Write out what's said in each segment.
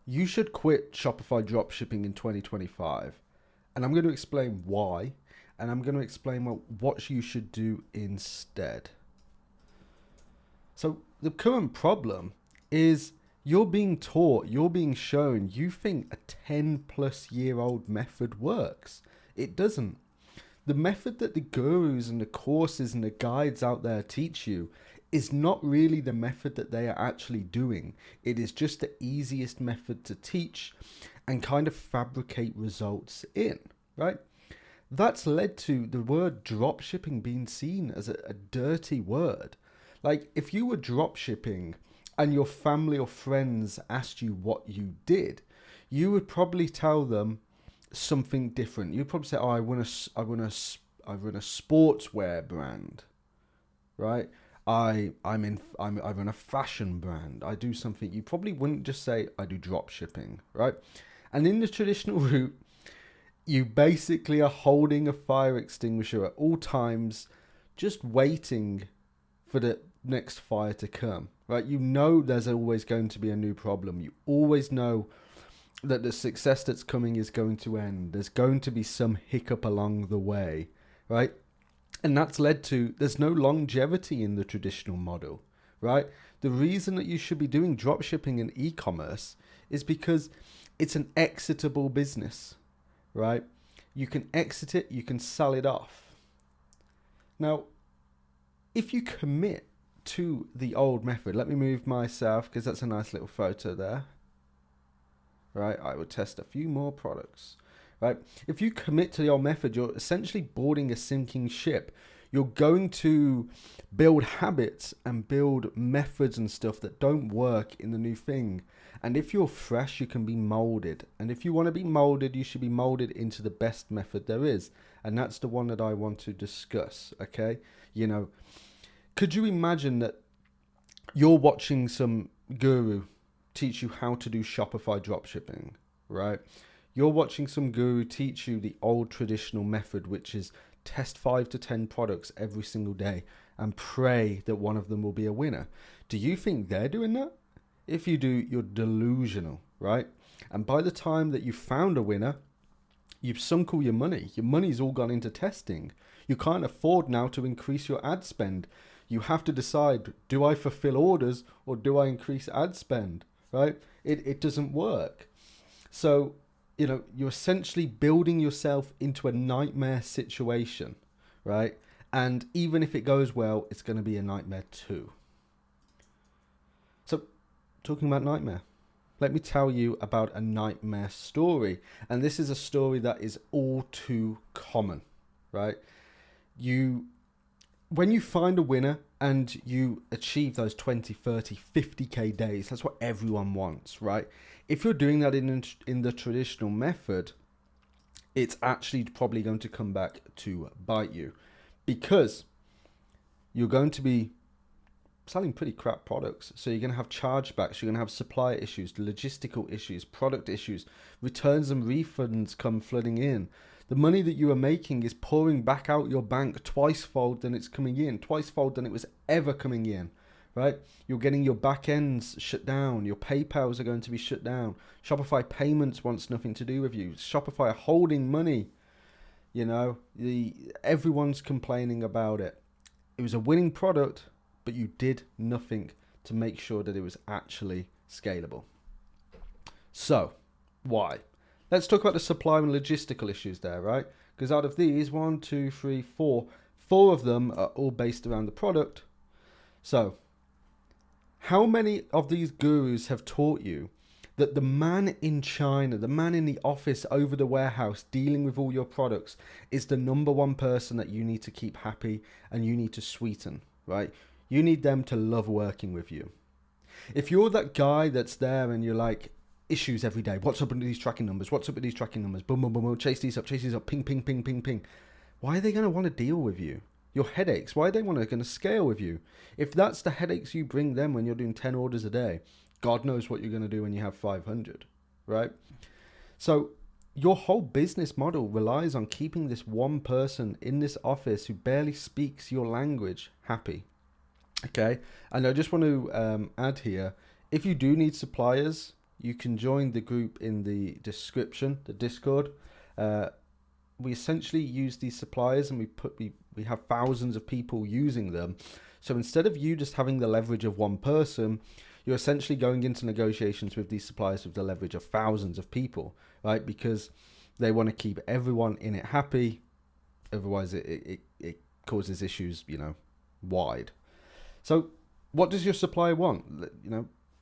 You should quit Shopify dropshipping in 2025. And I'm going to explain why. And I'm going to explain what you should do instead. So the current problem is you're being taught, you're being shown, you think a 10-plus-year-old method works. It doesn't. The method that the gurus and the courses and the guides out there teach you is not really the method that they are actually doing. It is just the easiest method to teach and kind of fabricate results in, right? That's led to the word dropshipping being seen as a dirty word. Like, if you were dropshipping and your family or friends asked you what you did, you would probably tell them something different. You'd probably say, "Oh, I run a sportswear brand, right? I run a fashion brand. I do something." You probably wouldn't just say, "I do drop shipping," right? And in the traditional route, you basically are holding a fire extinguisher at all times, just waiting for the next fire to come, right? You know there's always going to be a new problem. You always know that the success that's coming is going to end. There's going to be some hiccup along the way, right? And that's led to there's no longevity in the traditional model, right? The reason that you should be doing dropshipping and e-commerce is because it's an exitable business, right? You can exit it, you can sell it off. Now, if you commit to the old method, let me move myself because that's a nice little photo there, right? I would test a few more products, right? If you commit to the old method, you're essentially boarding a sinking ship. You're going to build habits and build methods and stuff that don't work in the new thing. And if you're fresh, you can be molded. And if you want to be molded, you should be molded into the best method there is. And that's the one that I want to discuss, okay? You know, could you imagine that you're watching some guru teach you how to do Shopify dropshipping, right? You're watching some guru teach you the old traditional method, which is test 5 to 10 products every single day and pray that one of them will be a winner. Do you think they're doing that? If you do, you're delusional, right? And by the time that you found a winner, you've sunk all your money. Your money's all gone into testing. You can't afford now to increase your ad spend. You have to decide, do I fulfill orders or do I increase ad spend, right? It doesn't work. So, you know, you're essentially building yourself into a nightmare situation, right? And even if it goes well, it's going to be a nightmare too. So, talking about nightmare, let me tell you about a nightmare story. And this is a story that is all too common, right? When you find a winner and you achieve those 20, 30, 50K days, that's what everyone wants, right? If you're doing that in the traditional method, it's actually probably going to come back to bite you because you're going to be selling pretty crap products. So you're going to have chargebacks, you're going to have supplier issues, logistical issues, product issues, returns and refunds come flooding in. The money that you are making is pouring back out your bank twice-fold than it's coming in, twice-fold than it was ever coming in, right? You're getting your back ends shut down. Your PayPals are going to be shut down. Shopify Payments wants nothing to do with you. Shopify are holding money. You know, everyone's complaining about it. It was a winning product, but you did nothing to make sure that it was actually scalable. So, why? Let's talk about the supply and logistical issues there, right? Because out of these, 1, 2, 3, 4, 4 of them are all based around the product. So, how many of these gurus have taught you that the man in China, the man in the office over the warehouse dealing with all your products is the number one person that you need to keep happy and you need to sweeten, right? You need them to love working with you. If you're that guy that's there and you're like, issues every day, what's up with these tracking numbers? What's up with these tracking numbers? Boom, boom, boom, boom, chase these up, ping, ping, ping, ping, ping. Why are they going to want to deal with you? Your headaches, why are they going to scale with you? If that's the headaches you bring them when you're doing 10 orders a day, God knows what you're going to do when you have 500, right? So your whole business model relies on keeping this one person in this office who barely speaks your language happy, okay? And I just want to add here, if you do need suppliers, you can join the group in the description, the Discord. We essentially use these suppliers, and we have thousands of people using them. So instead of you just having the leverage of one person, you're essentially going into negotiations with these suppliers with the leverage of thousands of people, right? Because they want to keep everyone in it happy. Otherwise, it causes issues, wide. So what does your supplier want?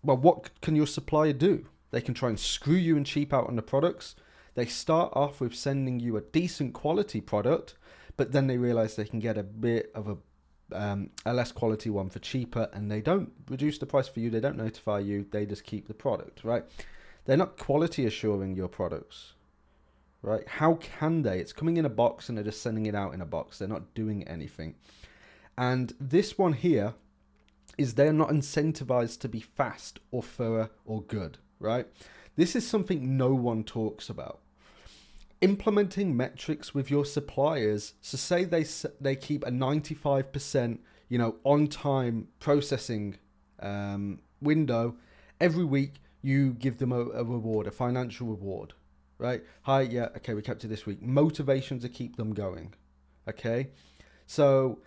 Well, what can your supplier do? They can try and screw you and cheap out on the products. They start off with sending you a decent quality product, but then they realize they can get a bit of a less quality one for cheaper, and they don't reduce the price for you. They don't notify you. They just keep the product, right? They're not quality assuring your products, right? How can they? It's coming in a box and they're just sending it out in a box. They're not doing anything. And this one here is they're not incentivized to be fast or thorough or good, right? This is something no one talks about. Implementing metrics with your suppliers. So say they keep a 95%, on time processing window. Every week you give them a reward, a financial reward, right? Hi, yeah, okay, we kept it this week. Motivation to keep them going, okay? So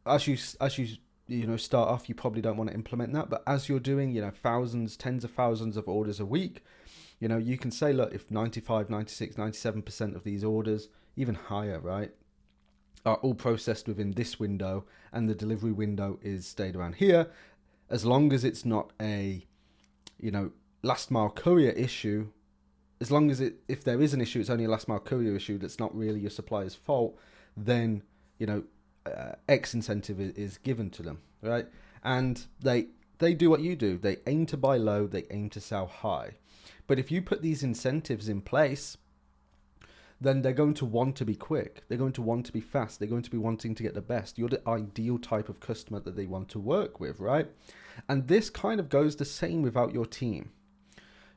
as you start off, you probably don't want to implement that, but as you're doing, thousands, tens of thousands of orders a week, you can say, look, if 95, 96, 97% of these orders, even higher, right, are all processed within this window and the delivery window is stayed around here, as long as it's not a, last mile courier issue, as long as if there is an issue, it's only a last mile courier issue that's not really your supplier's fault, then, X incentive is given to them, right? And they do what you do. They aim to buy low, they aim to sell high. But if you put these incentives in place, then they're going to want to be quick. They're going to want to be fast. They're going to be wanting to get the best. You're the ideal type of customer that they want to work with, right? And this kind of goes the same without your team.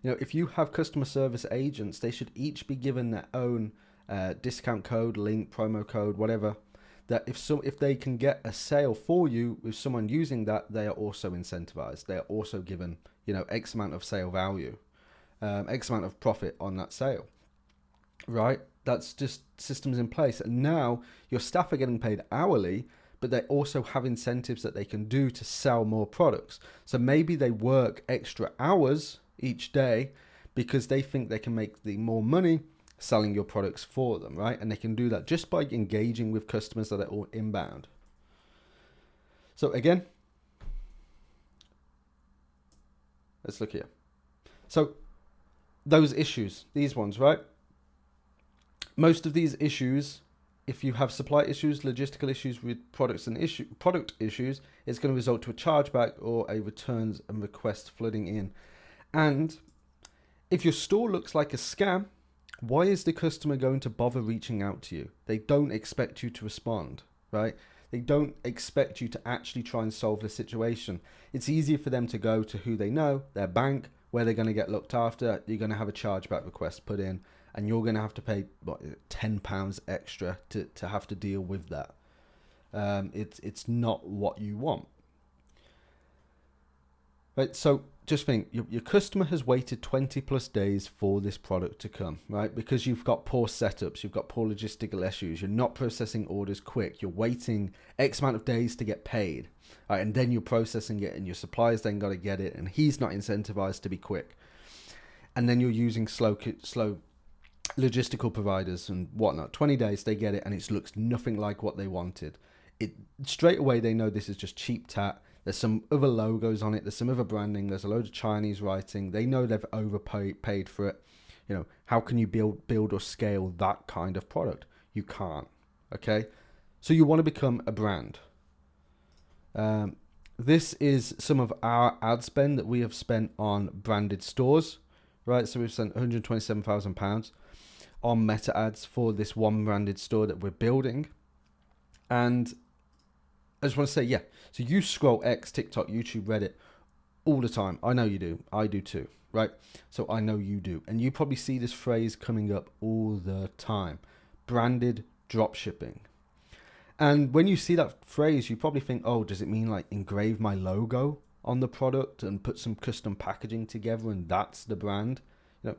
If you have customer service agents, they should each be given their own discount code, link, promo code, whatever. That if they can get a sale for you with someone using that, they are also incentivized. They are also given, X amount of sale value, X amount of profit on that sale, right? That's just systems in place. And now your staff are getting paid hourly, but they also have incentives that they can do to sell more products. So maybe they work extra hours each day because they think they can make the more money selling your products for them, right? And they can do that just by engaging with customers that are all inbound. So again, let's look here. So those issues, these ones, right? Most of these issues, if you have supply issues, logistical issues with products and product issues, it's going to result to a chargeback or a returns and request flooding in. And if your store looks like a scam, why is the customer going to bother reaching out to you? They don't expect you to respond, right? They don't expect you to actually try and solve the situation. It's easier for them to go to who they know, their bank, where they're going to get looked after. You're going to have a chargeback request put in, and you're going to have to pay £10 extra to have to deal with that. It's not what you want. Right, so just think, your customer has waited 20 plus days for this product to come, right? Because you've got poor setups, you've got poor logistical issues, you're not processing orders quick, you're waiting X amount of days to get paid, right? And then you're processing it, and your supplier's then got to get it, and he's not incentivized to be quick. And then you're using slow logistical providers and whatnot. 20 days, they get it, and it looks nothing like what they wanted. Straight away, they know this is just cheap tat. There's some other logos on it. There's some other branding. There's a load of Chinese writing. They know they've overpaid for it. How can you build or scale that kind of product? You can't. Okay, so you want to become a brand. This is some of our ad spend that we have spent on branded stores, right? So we've spent £127,000 on meta ads for this one branded store that we're building, and I just want to say, yeah, so you scroll X, TikTok, YouTube, Reddit all the time. I know you do. I do too, right? So I know you do. And you probably see this phrase coming up all the time. Branded dropshipping. And when you see that phrase, you probably think, oh, does it mean like engrave my logo on the product and put some custom packaging together, and that's the brand. You know,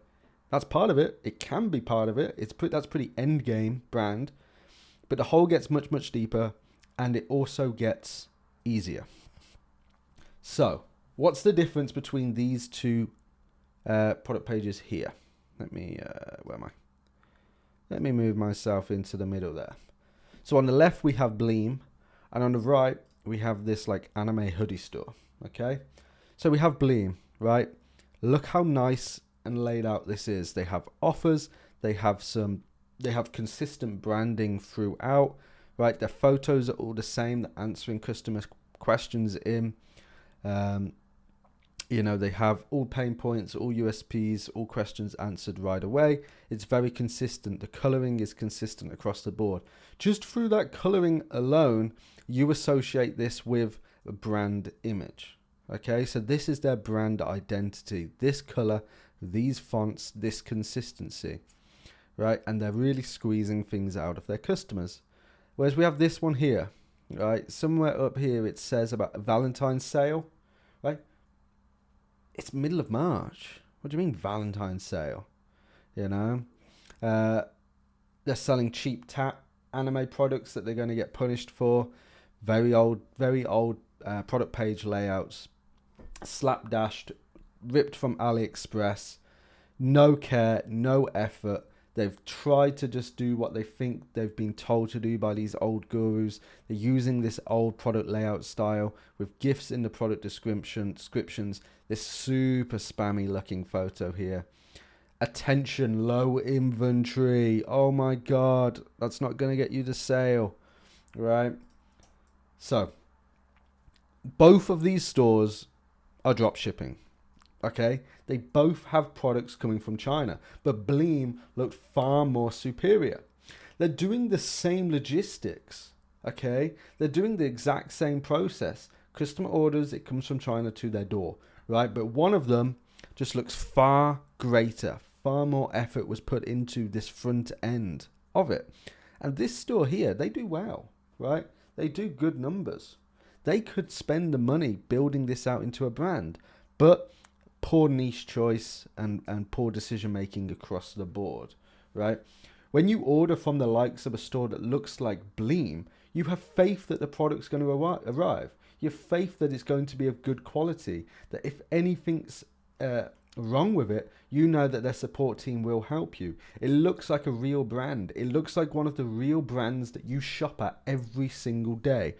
that's part of it. It can be part of it. That's pretty end game brand, but the hole gets much, much deeper, and it also gets easier. So what's the difference between these two product pages here? Let me, where am I? Let me move myself into the middle there. So on the left, we have Bleem, and on the right, we have this like anime hoodie store, okay? So we have Bleem, right? Look how nice and laid out this is. They have offers, they have consistent branding throughout, right? Their photos are all the same, they're answering customer questions in. You know, they have all pain points, all USPs, all questions answered right away. It's very consistent. The coloring is consistent across the board. Just through that coloring alone, you associate this with a brand image. Okay, so this is their brand identity. This color, these fonts, this consistency, right? And they're really squeezing things out of their customers. Whereas we have this one here, right? Somewhere up here it says about a Valentine's sale, right? It's middle of March. What do you mean Valentine's sale? You know, they're selling cheap anime products that they're going to get punished for. Very old product page layouts, slapdashed, ripped from AliExpress. No care, no effort. They've tried to just do what they think they've been told to do by these old gurus. They're using this old product layout style with GIFs in the product descriptions. This super spammy looking photo here. Attention, low inventory. Oh my God, that's not going to get you the sale, right? So, both of these stores are drop shipping. Okay, they both have products coming from China, but Bleem looked far more superior. They're doing the same logistics, okay? They're doing the exact same process. Customer orders, it comes from China to their door, right? But one of them just looks far greater, far more effort was put into this front end of it. And this store here, they do well, right? They do good numbers. They could spend the money building this out into a brand, but poor niche choice and poor decision making across the board, right? When you order from the likes of a store that looks like Bleem, you have faith that the product's going to arrive. You have faith that it's going to be of good quality, that if anything's wrong with it, you know that their support team will help you. It looks like a real brand. It looks like one of the real brands that you shop at every single day.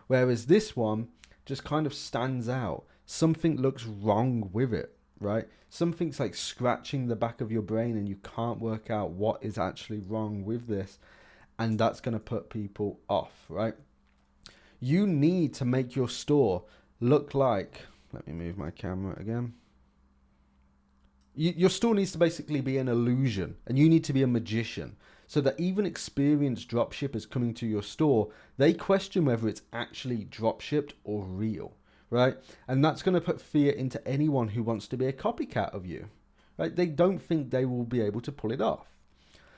Whereas this one just kind of stands out. Something looks wrong with it, right? Something's like scratching the back of your brain and you can't work out what is actually wrong with this. And that's going to put people off, right? You need to make your store look like, let me move my camera again. Your store needs to basically be an illusion, and you need to be a magician, so that even experienced dropshippers coming to your store, they question whether it's actually dropshipped or real, right? And that's going to put fear into anyone who wants to be a copycat of you, right? They don't think they will be able to pull it off.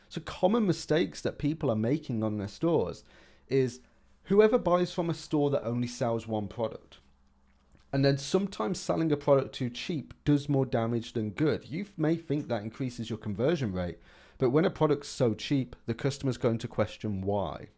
So common mistakes that people are making on their stores is whoever buys from a store that only sells one product. And then sometimes selling a product too cheap does more damage than good. You may think that increases your conversion rate, but when a product's so cheap, the customer's going to question why.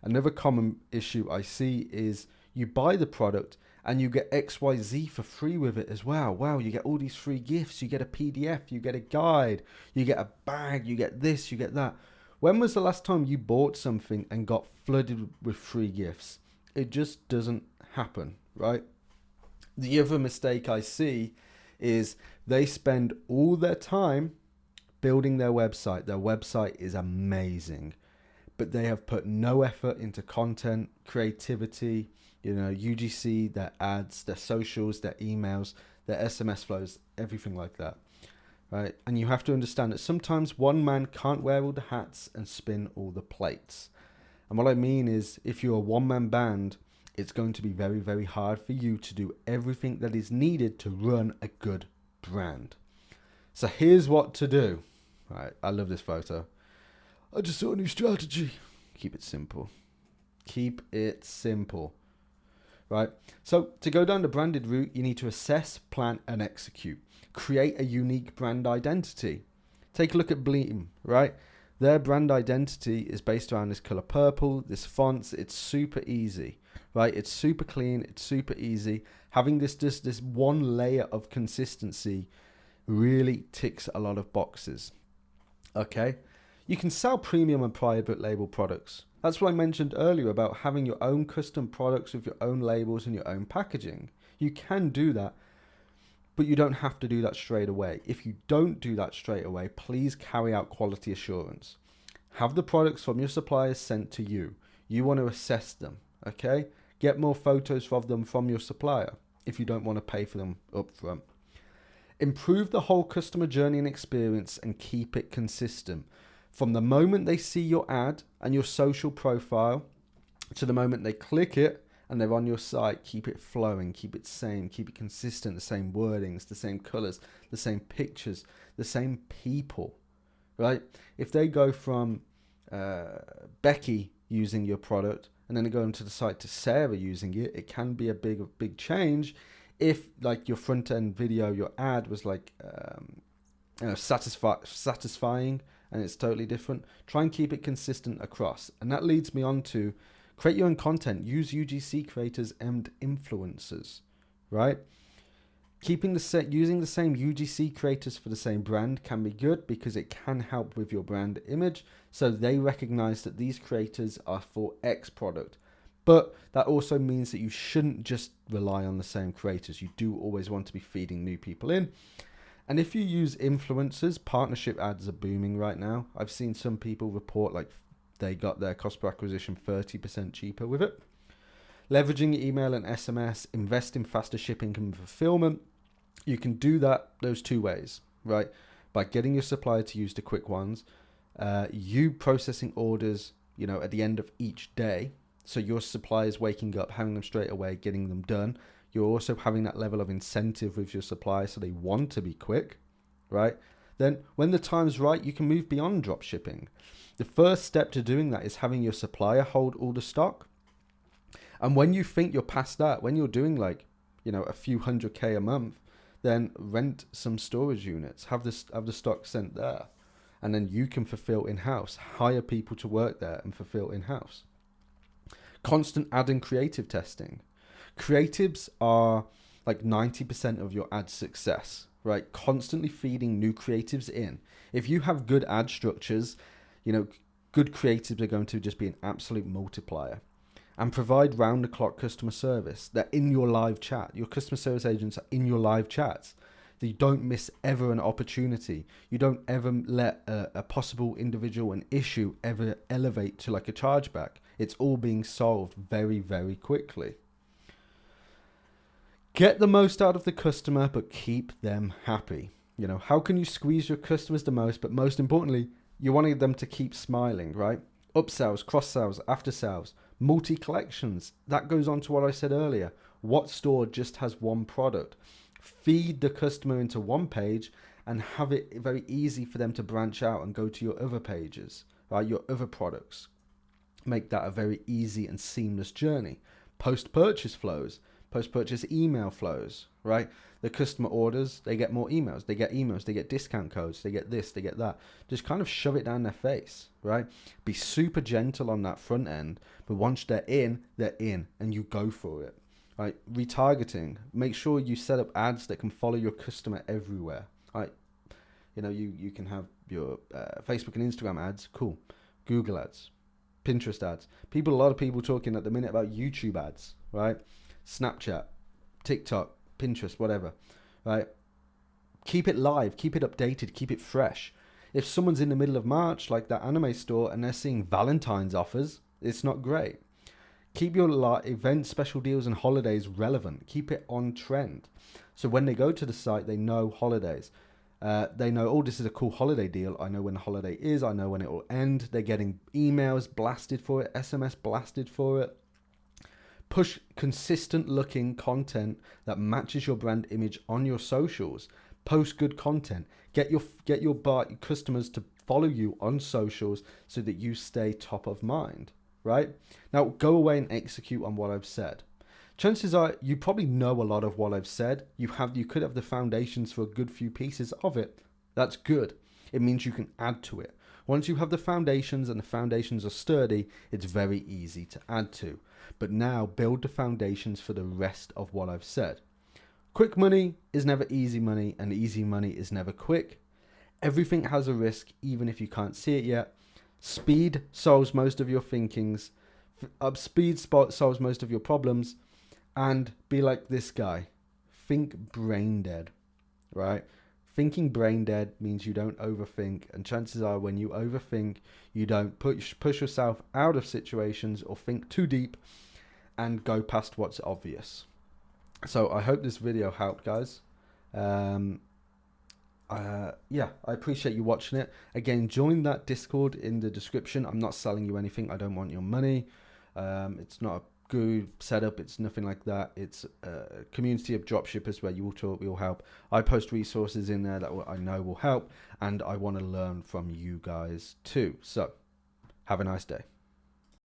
Another common issue I see is you buy the product and you get XYZ for free with it as well. Wow, you get all these free gifts, you get a PDF, you get a guide, you get a bag, you get this, you get that. When was the last time you bought something and got flooded with free gifts? It just doesn't happen, right? The other mistake I see is they spend all their time building their website. Their website is amazing, but they have put no effort into content, creativity, UGC, their ads, their socials, their emails, their SMS flows, everything like that, right? And you have to understand that sometimes one man can't wear all the hats and spin all the plates. And what I mean is, if you're a one-man band, it's going to be very, very hard for you to do everything that is needed to run a good brand. So here's what to do. Right, I love this photo. I just saw a new strategy. Keep it simple. Keep it simple. right? So to go down the branded route, you need to assess, plan, and execute. Create a unique brand identity. Take a look at Bleem, right? Their brand identity is based around this color purple, this fonts. It's super easy, right? It's super clean. It's super easy. Having this one layer of consistency really ticks a lot of boxes. Okay, you can sell premium and private label products. That's what I mentioned earlier about having your own custom products with your own labels and your own packaging. You can do that, but you don't have to do that straight away. If you don't do that straight away, please carry out quality assurance. Have the products from your suppliers sent to you. You want to assess them, okay? Get more photos of them from your supplier if you don't want to pay for them up front. Improve the whole customer journey and experience and keep it consistent. From the moment they see your ad and your social profile to the moment they click it and they're on your site, keep it flowing, keep it same, keep it consistent, the same wordings, the same colors, the same pictures, the same people, right? If they go from Becky using your product and then they go into the site to Sarah using it, it can be a big change. If like your front end video, your ad was like satisfying and it's totally different, try and keep it consistent across. And that leads me on to create your own content. Use UGC creators and influencers, right? Using the same UGC creators for the same brand can be good because it can help with your brand image. So they recognize that these creators are for X product. But that also means that you shouldn't just rely on the same creators. You do always want to be feeding new people in. And if you use influencers, partnership ads are booming right now. I've seen some people report like they got their cost per acquisition 30% cheaper with it. Leveraging email and SMS, invest in faster shipping and fulfillment. You can do that those two ways, right? By getting your supplier to use the quick ones, you processing orders, at the end of each day. So your supplier is waking up, having them straight away, getting them done. You're also having that level of incentive with your supplier, so they want to be quick, right? Then when the time's right, you can move beyond drop shipping. The first step to doing that is having your supplier hold all the stock. And when you think you're past that, when you're doing like, a few $100K a month, then rent some storage units, have the stock sent there. And then you can fulfill in-house, hire people to work there and fulfill in-house. Constant ad and creative testing. Creatives are like 90% of your ad success, right? Constantly feeding new creatives in. If you have good ad structures, good creatives are going to just be an absolute multiplier. And provide round-the-clock customer service. They're in your live chat. Your customer service agents are in your live chats. You don't miss ever an opportunity. You don't ever let a possible individual, an issue, ever elevate to like a chargeback. It's all being solved very, very quickly. Get the most out of the customer, but keep them happy. How can you squeeze your customers the most? But most importantly, you want them to keep smiling, right? Upsells, cross-sells, after-sales, multi-collections. That goes on to what I said earlier. What store just has one product? Feed the customer into one page and have it very easy for them to branch out and go to your other pages, right? Your other products. Make that a very easy and seamless journey. Post-purchase flows, post-purchase email flows, right? The customer orders, they get more emails, they get discount codes, they get this, they get that. Just kind of shove it down their face, right? Be super gentle on that front end, but once they're in, and you go for it, right? Retargeting, make sure you set up ads that can follow your customer everywhere, right? You can have your Facebook and Instagram ads, cool. Google ads, Pinterest ads. A lot of people talking at the minute about YouTube ads, right? Snapchat, TikTok, Pinterest, whatever, right? Keep it live, keep it updated, keep it fresh. If someone's in the middle of March, like that anime store, and they're seeing Valentine's offers, it's not great. Keep your event, special deals, and holidays relevant. Keep it on trend. So when they go to the site, they know holidays. They know, oh, this is a cool holiday deal. I know when the holiday is. I know when it will end. They're getting emails blasted for it, SMS blasted for it. Push consistent looking content that matches your brand image on your socials. Post good content. Get your customers to follow you on socials so that you stay top of mind, right? Now go away and execute on what I've said. chances are you probably know a lot of what I've said. You could have the foundations for a good few pieces of it. That's good. It means you can add to it. Once you have the foundations and the foundations are sturdy, it's very easy to add to. But now build the foundations for the rest of what I've said. Quick money is never easy money, and easy money is never quick. Everything has a risk, even if you can't see it yet. Speed solves most of your thinkings. Speed solves most of your problems. And be like this guy. Think brain dead, right? Thinking brain dead means you don't overthink, and chances are when you overthink, you don't push yourself out of situations or think too deep and go past what's obvious. So I hope this video helped, guys. Yeah, I appreciate you watching it. Again, join that Discord in the description. I'm not selling you anything. I don't want your money. It's not a guru setup. It's nothing like that. It's a community of dropshippers where you will talk, we will help. I post resources in there that I know will help, and I want to learn from you guys too. So have a nice day.